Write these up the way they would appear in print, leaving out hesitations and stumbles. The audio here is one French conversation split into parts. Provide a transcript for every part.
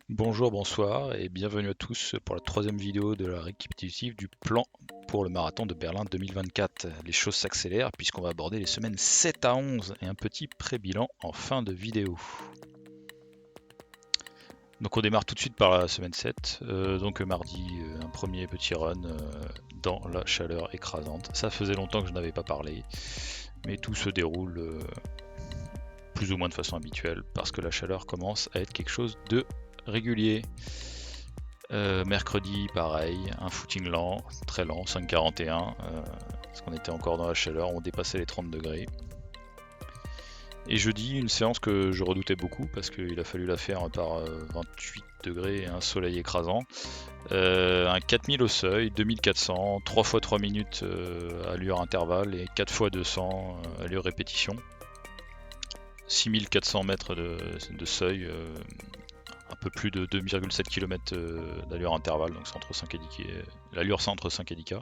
Bonjour, bonsoir et bienvenue à tous pour la troisième vidéo de la récapitulative du plan pour le marathon de Berlin 2024. Les choses s'accélèrent puisqu'on va aborder les semaines 7 à 11 et un petit pré-bilan en fin de vidéo. Donc on démarre tout de suite par la semaine 7, donc mardi, un premier petit run dans la chaleur écrasante. Ça faisait longtemps que je n'avais pas parlé, mais tout se déroule plus ou moins de façon habituelle parce que la chaleur commence à être quelque chose de régulier. Mercredi, pareil, un footing lent, très lent, 5,41, parce qu'on était encore dans la chaleur, on dépassait les 30 degrés. Et jeudi, une séance que je redoutais beaucoup, parce qu'il a fallu la faire par 28 degrés et un soleil écrasant. Un 4000 au seuil, 2400, 3 fois 3 minutes allure intervalle et 4 fois 200 allure répétition. 6400 mètres de seuil, un peu plus de 2,7 km d'allure intervalle, donc c'est entre 5 et 10 l'allure c'est entre 5 et 10 k.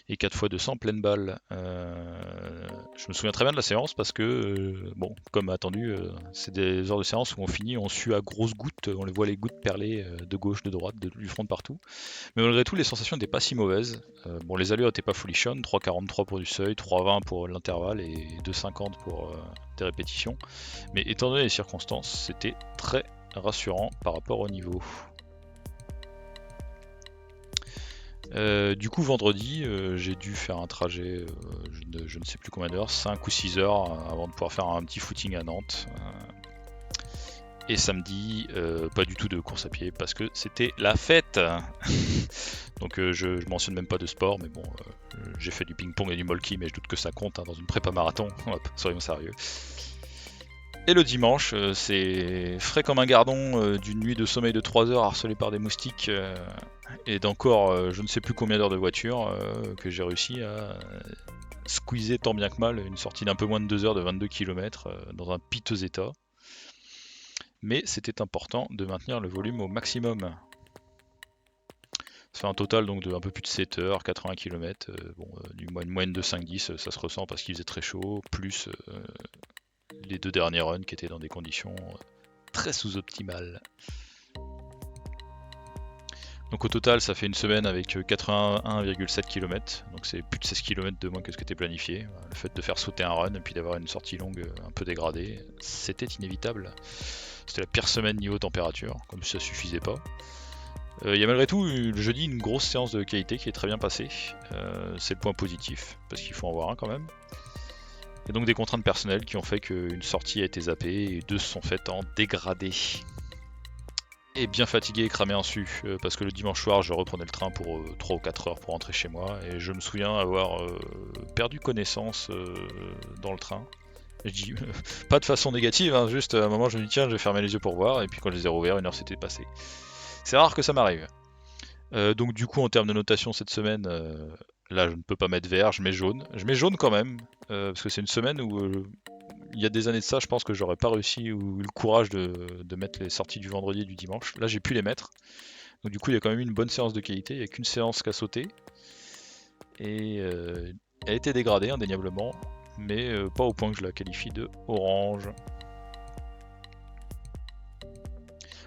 Et 4 fois 200 pleine balle. Je me souviens très bien de la séance parce que, bon, comme attendu, c'est des heures de séance où on finit, on sue à grosses gouttes, on les voit les gouttes perler de gauche, de droite, du front de partout. Mais malgré tout, les sensations n'étaient pas si mauvaises. Bon, les allures n'étaient pas folichonnes, 3,43 pour du seuil, 3,20 pour l'intervalle et 2,50 pour des répétitions. Mais étant donné les circonstances, c'était très rassurant par rapport au niveau. Du coup vendredi j'ai dû faire un trajet, je ne sais plus combien d'heures, 5 ou 6 heures avant de pouvoir faire un petit footing à Nantes. Et samedi, pas du tout de course à pied parce que c'était la fête. Donc je mentionne même pas de sport, mais bon, j'ai fait du ping-pong et du molki, mais je doute que ça compte dans une prépa marathon, soyons sérieux. Et le dimanche, c'est frais comme un gardon d'une nuit de sommeil de 3 heures harcelé par des moustiques et d'encore je ne sais plus combien d'heures de voiture que j'ai réussi à squeezer tant bien que mal une sortie d'un peu moins de 2 heures de 22 km dans un piteux état. Mais c'était important de maintenir le volume au maximum. Ça fait un total donc de un peu plus de 7 heures, 80 km, une moyenne de 5-10, ça se ressent parce qu'il faisait très chaud, plus les deux derniers runs qui étaient dans des conditions très sous-optimales. Donc au total, ça fait une semaine avec 81,7 km, donc c'est plus de 16 km de moins que ce qui était planifié. Le fait de faire sauter un run et puis d'avoir une sortie longue un peu dégradée, c'était inévitable. C'était la pire semaine niveau température, comme si ça suffisait pas. Il y a malgré tout le jeudi une grosse séance de qualité qui est très bien passée. C'est le point positif, parce qu'il faut en voir un quand même. Et donc des contraintes personnelles qui ont fait qu'une sortie a été zappée et deux se sont faites en dégradé. Et bien fatigué et cramé en su, parce que le dimanche soir je reprenais le train pour 3 ou 4 heures pour rentrer chez moi, et je me souviens avoir perdu connaissance dans le train. Je dis pas de façon négative, hein, juste à un moment je me dis tiens je vais fermer les yeux pour voir, et puis quand je les ai rouverts, une heure s'était passée. C'est rare que ça m'arrive. Donc du coup en termes de notation cette semaine, là je ne peux pas mettre vert, je mets jaune. Je mets jaune quand même, parce que c'est une semaine où il y a des années de ça, je pense que j'aurais pas réussi ou eu le courage de mettre les sorties du vendredi et du dimanche. Là, j'ai pu les mettre. Donc du coup, il y a quand même eu une bonne séance de qualité. Il n'y a qu'une séance qu'à sauter. Et elle a été dégradée indéniablement, mais pas au point que je la qualifie de orange.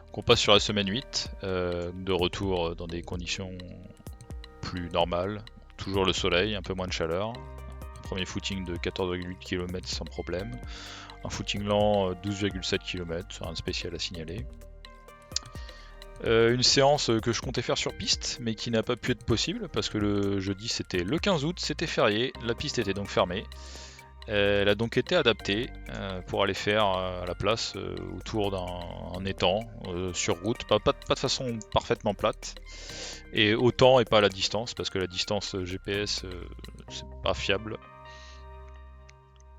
Donc on passe sur la semaine 8, de retour dans des conditions plus normales. Toujours le soleil, un peu moins de chaleur. Un premier footing de 14,8 km sans problème. Un footing lent 12,7 km, un spécial à signaler. Une séance que je comptais faire sur piste, mais qui n'a pas pu être possible parce que le jeudi c'était le 15 août, c'était férié, la piste était donc fermée. Elle a donc été adaptée pour aller faire à la place autour d'un étang sur route, pas de façon parfaitement plate, et au temps et pas à la distance parce que la distance GPS c'est pas fiable.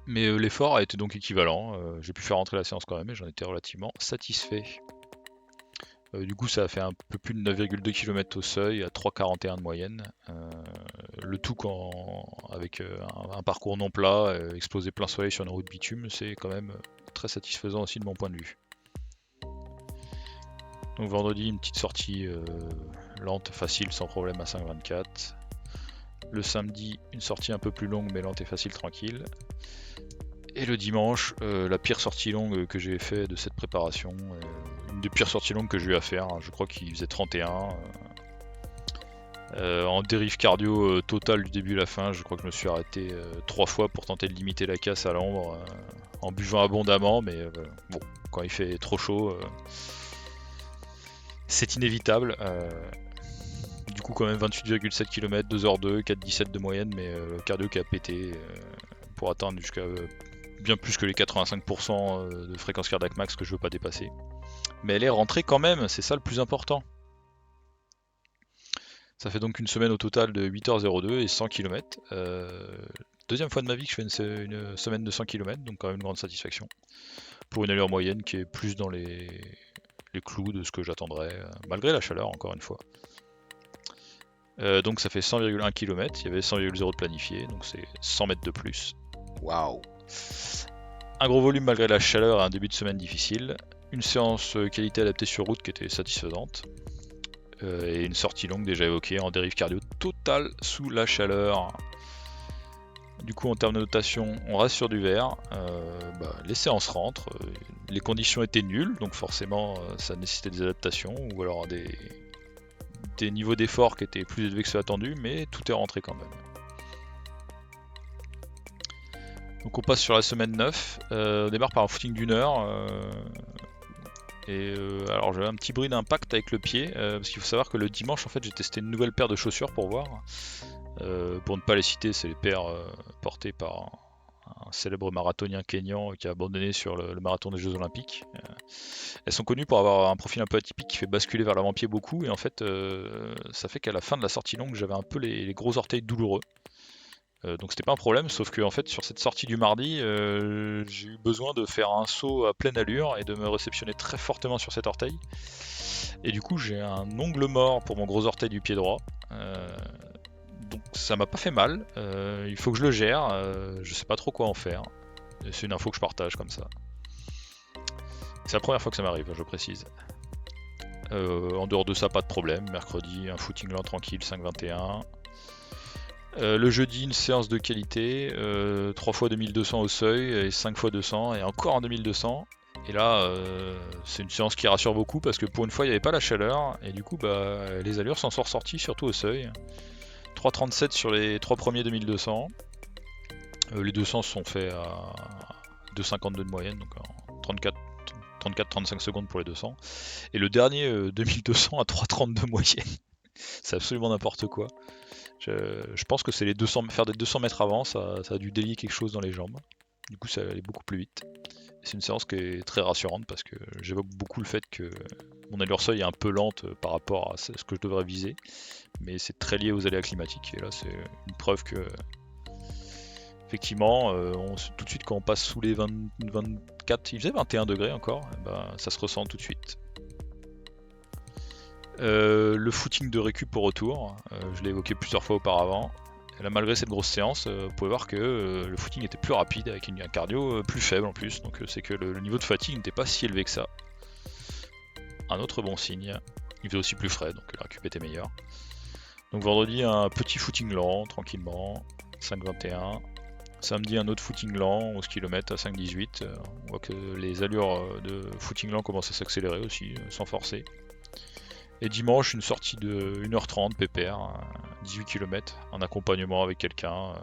Mais l'effort a été donc équivalent, j'ai pu faire rentrer la séance quand même et j'en étais relativement satisfait. Du coup, ça a fait un peu plus de 9,2 km au seuil, à 3,41 de moyenne. Le tout avec un parcours non plat, explosé plein soleil sur une route bitume, c'est quand même très satisfaisant aussi de mon point de vue. Donc vendredi, une petite sortie lente, facile, sans problème à 5,24. Le samedi, une sortie un peu plus longue, mais lente et facile, tranquille. Et le dimanche, la pire sortie longue que j'ai fait de cette préparation, une des pires sorties longues que j'ai eu à faire. Je crois qu'il faisait 31. En dérive cardio totale du début à la fin, je crois que je me suis arrêté 3 fois pour tenter de limiter la casse à l'ombre en buvant abondamment, mais bon, quand il fait trop chaud, c'est inévitable. Du coup, quand même 28,7 km, 2h02, 4,17 de moyenne, mais le cardio qui a pété pour atteindre jusqu'à bien plus que les 85% de fréquence cardiaque max que je veux pas dépasser. Mais elle est rentrée quand même, c'est ça le plus important. Ça fait donc une semaine au total de 8h02 et 100 km. Deuxième fois de ma vie que je fais une semaine de 100 km, donc quand même une grande satisfaction. Pour une allure moyenne qui est plus dans les clous de ce que j'attendrais, malgré la chaleur encore une fois. Donc ça fait 100,1 km, il y avait 100,0 de planifié, donc c'est 100 mètres de plus. Waouh! Un gros volume malgré la chaleur et un début de semaine difficile. Une séance qualité adaptée sur route qui était satisfaisante. Et une sortie longue déjà évoquée en dérive cardio totale sous la chaleur. Du coup en termes de notation, on reste sur du vert. Les séances rentrent, les conditions étaient nulles, donc forcément ça nécessitait des adaptations ou alors des niveaux d'effort qui étaient plus élevés que ceux attendus, mais tout est rentré quand même. Donc on passe sur la semaine 9, on démarre par un footing d'1 heure. Alors j'avais un petit bruit d'impact avec le pied, parce qu'il faut savoir que le dimanche en fait j'ai testé une nouvelle paire de chaussures pour voir. Pour ne pas les citer, c'est les paires portées par un célèbre marathonien kényan qui a abandonné sur le marathon des Jeux Olympiques. Elles sont connues pour avoir un profil un peu atypique qui fait basculer vers l'avant-pied beaucoup, et en fait ça fait qu'à la fin de la sortie longue j'avais un peu les gros orteils douloureux. Donc c'était pas un problème, sauf que en fait sur cette sortie du mardi, j'ai eu besoin de faire un saut à pleine allure et de me réceptionner très fortement sur cet orteil. Et du coup j'ai un ongle mort pour mon gros orteil du pied droit. Donc ça m'a pas fait mal, il faut que je le gère, je sais pas trop quoi en faire. C'est une info que je partage comme ça. C'est la première fois que ça m'arrive, je précise. En dehors de ça, pas de problème. Mercredi, un footing lent tranquille, 5,21. Le jeudi, une séance de qualité, 3 fois 2200 au seuil et 5 fois 200 et encore en 2200. Et là, c'est une séance qui rassure beaucoup parce que pour une fois, il n'y avait pas la chaleur et du coup, les allures s'en sont ressorties, surtout au seuil. 3,37 sur les 3 premiers 2200. Les 200 se sont faits à 2,52 de moyenne, donc en 34-35 secondes pour les 200. Et le dernier 2200 à 3,30 de moyenne. C'est absolument n'importe quoi. Je pense que c'est les 200, faire des 200 mètres avant, ça a dû délier quelque chose dans les jambes. Du coup, ça allait beaucoup plus vite. C'est une séance qui est très rassurante parce que j'évoque beaucoup le fait que mon allure seuil est un peu lente par rapport à ce que je devrais viser. Mais c'est très lié aux aléas climatiques. Et là, c'est une preuve que, effectivement, tout de suite, quand on passe sous les 24, il faisait 21 degrés encore, ça se ressent tout de suite. Le footing de récup au retour, je l'ai évoqué plusieurs fois auparavant. Et là, malgré cette grosse séance, vous pouvez voir que le footing était plus rapide avec un cardio plus faible en plus, donc c'est que le niveau de fatigue n'était pas si élevé que ça. Un autre bon signe, il faisait aussi plus frais, donc la récup était meilleure. Donc vendredi, un petit footing lent, tranquillement, 5,21. Samedi, un autre footing lent, 11 km à 5,18. On voit que les allures de footing lent commencent à s'accélérer aussi, sans forcer. Et dimanche, une sortie de 1h30 pépère, 18 km, en accompagnement avec quelqu'un.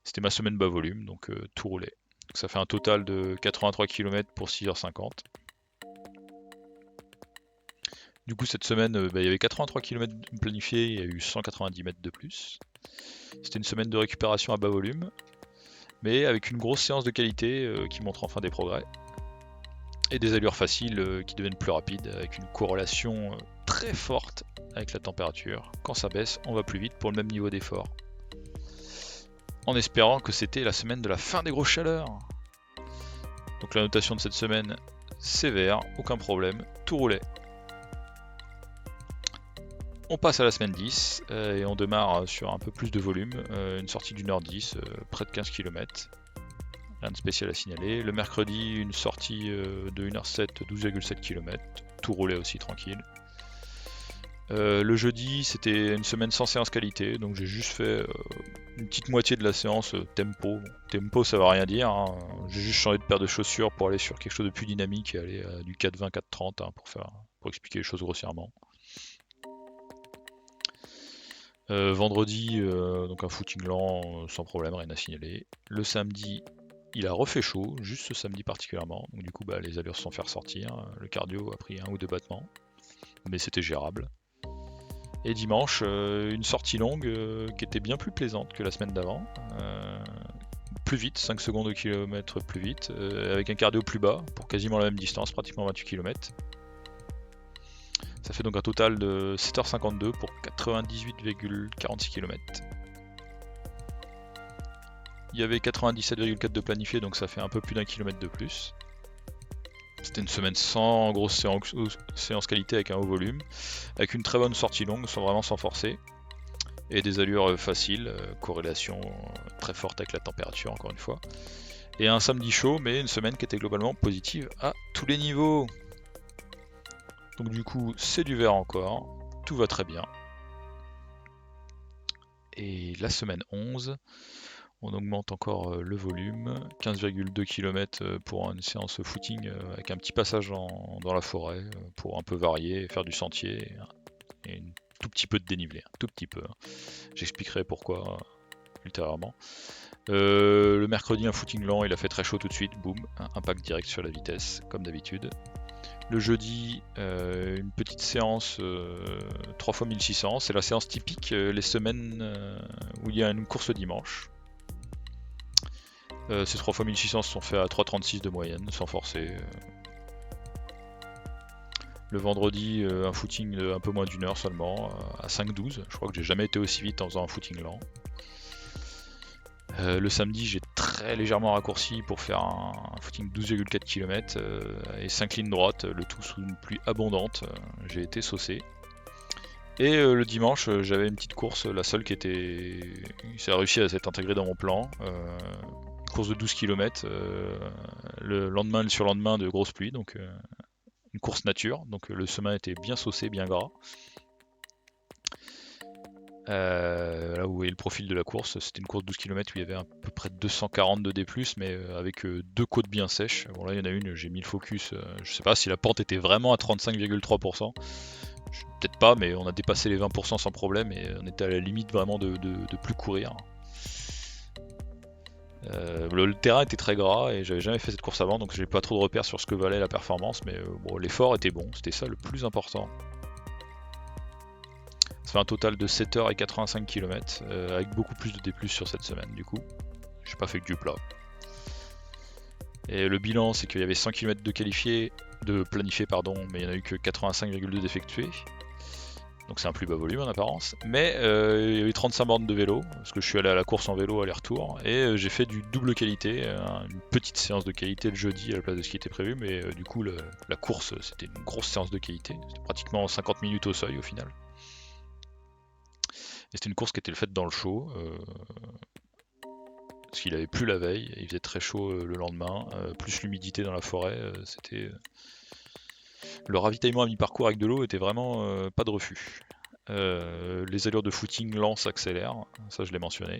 C'était ma semaine bas volume, donc tout roulait. Donc ça fait un total de 83 km pour 6h50. Du coup, cette semaine, il y avait 83 km planifiés, il y a eu 190 mètres de plus. C'était une semaine de récupération à bas volume, mais avec une grosse séance de qualité qui montre enfin des progrès. Et des allures faciles qui deviennent plus rapides, avec une corrélation très forte avec la température. Quand ça baisse, on va plus vite pour le même niveau d'effort. En espérant que c'était la semaine de la fin des grosses chaleurs. Donc la notation de cette semaine, c'est vert, aucun problème, tout roulait. On passe à la semaine 10 et on démarre sur un peu plus de volume, une sortie d'1h10, près de 15 km. Rien de spécial à signaler. Le mercredi, une sortie de 1h07, 12,7 km. Tout roulait aussi tranquille. Le jeudi, c'était une semaine sans séance qualité, donc j'ai juste fait une petite moitié de la séance tempo. Tempo, ça va rien dire, hein. J'ai juste changé de paire de chaussures pour aller sur quelque chose de plus dynamique et aller à du 4,20, 4,30 hein, pour expliquer les choses grossièrement. Vendredi, donc un footing lent sans problème, rien à signaler. Le samedi, il a refait chaud, juste ce samedi particulièrement, donc du coup les allures se sont fait ressortir. Le cardio a pris 1 ou 2 battements, mais c'était gérable. Et dimanche, une sortie longue qui était bien plus plaisante que la semaine d'avant. Plus vite, 5 secondes au kilomètre plus vite, avec un cardio plus bas pour quasiment la même distance, pratiquement 28 km. Ça fait donc un total de 7h52 pour 98,46 km. Il y avait 97,4 de planifié, donc ça fait un peu plus d'1 kilomètre de plus. C'était une semaine sans grosse séance qualité avec un haut volume, avec une très bonne sortie longue, sans forcer, et des allures faciles, corrélation très forte avec la température encore une fois. Et un samedi chaud, mais une semaine qui était globalement positive à tous les niveaux. Donc du coup, c'est du vert encore, tout va très bien. Et la semaine 11, on augmente encore le volume, 15,2 km pour une séance footing avec un petit passage dans la forêt pour un peu varier, faire du sentier et un tout petit peu de dénivelé, un tout petit peu. J'expliquerai pourquoi ultérieurement. Le mercredi, un footing lent, il a fait très chaud tout de suite, boum, impact direct sur la vitesse, comme d'habitude. Le jeudi, une petite séance 3 x 1600, c'est la séance typique les semaines où il y a une course le dimanche. Ces 3 x 1600 se sont faits à 3,36 de moyenne, sans forcer. Le vendredi, un footing de un peu moins d'une heure seulement, à 5,12. Je crois que j'ai jamais été aussi vite en faisant un footing lent. Le samedi, j'ai très légèrement raccourci pour faire un footing 12,4 km et 5 lignes droites, le tout sous une pluie abondante. J'ai été saucé. Et le dimanche, j'avais une petite course, la seule qui a réussi à s'être intégrée dans mon plan. Course de 12 km, le lendemain et le surlendemain de grosse pluie, donc une course nature, donc le chemin était bien saucé, bien gras. Là où est le profil de la course, c'était une course de 12 km où il y avait à peu près 240 de D+, mais avec deux côtes bien sèches. Bon là il y en a une, j'ai mis le focus, je sais pas si la pente était vraiment à 35,3%. Peut-être pas, mais on a dépassé les 20% sans problème et on était à la limite vraiment de plus courir. Le terrain était très gras et j'avais jamais fait cette course avant, donc j'ai pas trop de repères sur ce que valait la performance, mais bon, l'effort était bon, c'était ça le plus important. Ça fait un total de 7h85 km, avec beaucoup plus de D+, sur cette semaine du coup. J'ai pas fait que du plat. Et le bilan, c'est qu'il y avait 100 km de planifié, mais il n'y en a eu que 85,2 d'effectués. Donc c'est un plus bas volume en apparence. Mais il y a eu 35 bornes de vélo, parce que je suis allé à la course en vélo aller-retour, et j'ai fait du double qualité, une petite séance de qualité le jeudi à la place de ce qui était prévu, mais du coup la course c'était une grosse séance de qualité, c'était pratiquement 50 minutes au seuil au final. Et c'était une course qui était faite dans le chaud, parce qu'il avait plu la veille, et il faisait très chaud le lendemain, plus l'humidité dans la forêt, c'était... Le ravitaillement à mi-parcours avec de l'eau était vraiment pas de refus. Les allures de footing lent s'accélèrent, ça je l'ai mentionné.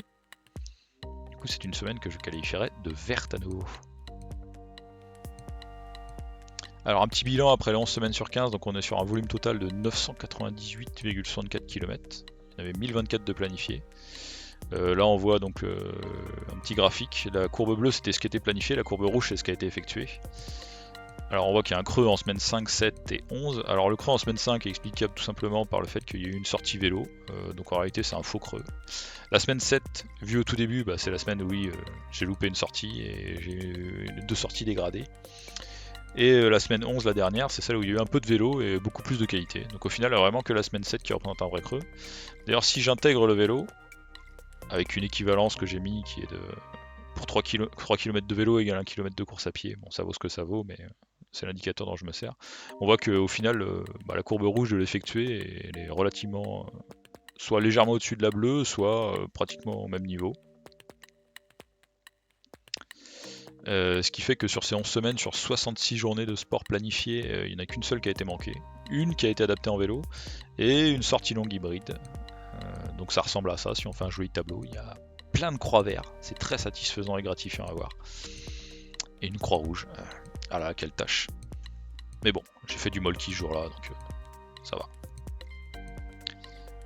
Du coup c'est une semaine que je qualifierais de verte à nouveau. Alors un petit bilan après les 11 semaines sur 15, donc on est sur un volume total de 998,64 km. Il y en avait 1024 de planifiés. Là on voit donc un petit graphique. La courbe bleue c'était ce qui était planifié, la courbe rouge c'est ce qui a été effectué. Alors on voit qu'il y a un creux en semaine 5, 7 et 11. Alors le creux en semaine 5 est explicable tout simplement par le fait qu'il y a eu une sortie vélo. Donc en réalité c'est un faux creux. La semaine 7, vue au tout début, c'est la semaine où j'ai loupé une sortie et j'ai eu 2 sorties dégradées. Et la semaine 11, la dernière, c'est celle où il y a eu un peu de vélo et beaucoup plus de qualité. Donc au final, il n'y a vraiment que la semaine 7 qui représente un vrai creux. D'ailleurs, si j'intègre le vélo, avec une équivalence que j'ai mis qui est de... Pour 3 km de vélo égale 1 km de course à pied, bon ça vaut ce que ça vaut, mais c'est l'indicateur dont je me sers. On voit qu'au final, la courbe rouge de l'effectué, elle est relativement... soit légèrement au-dessus de la bleue, soit pratiquement au même niveau. Ce qui fait que sur ces 11 semaines, sur 66 journées de sport planifiées, il n'y en a qu'une seule qui a été manquée. une qui a été adaptée en vélo, et une sortie longue hybride. Donc ça ressemble à ça si on fait un joli tableau. Il y a plein de croix verts, c'est très satisfaisant et gratifiant à voir. Et une croix rouge. Ah là, quelle tâche. Mais bon, j'ai fait du molki ce jour-là, donc ça va.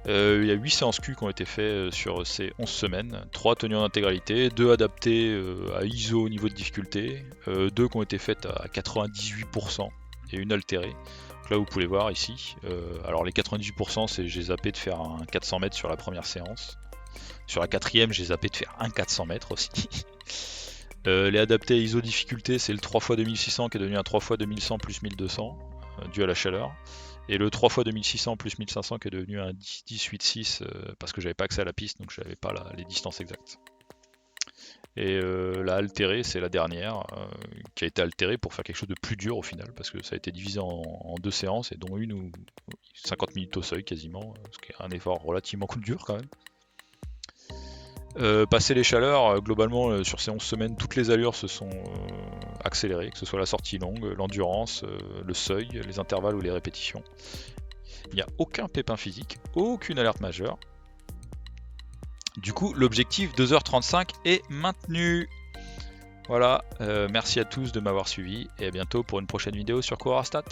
Il y a 8 séances Q qui ont été faites sur ces 11 semaines, 3 tenues en intégralité, 2 adaptées à ISO au niveau de difficulté, 2 qui ont été faites à 98% et une altérée. Donc là vous pouvez voir ici, alors les 98% c'est j'ai zappé de faire un 400 mètres sur la première séance. Sur la quatrième j'ai zappé de faire un 400 mètres aussi. Les adaptés à ISO difficulté c'est le 3x2600 qui est devenu un 3x2100 plus 1200 dû à la chaleur. Et le 3x2600 plus 1500 qui est devenu un 18.6 parce que j'avais pas accès à la piste, donc je n'avais pas les distances exactes. Et la altérée, c'est la dernière, qui a été altérée pour faire quelque chose de plus dur au final, parce que ça a été divisé en 2 séances, et dont une où 50 minutes au seuil quasiment, ce qui est un effort relativement dur quand même. Passer les chaleurs, globalement sur ces 11 semaines, toutes les allures se sont accélérées, que ce soit la sortie longue, l'endurance, le seuil, les intervalles ou les répétitions. Il n'y a aucun pépin physique, aucune alerte majeure. Du coup, l'objectif 2h35 est maintenu. Voilà, merci à tous de m'avoir suivi et à bientôt pour une prochaine vidéo sur Coureur à Stats.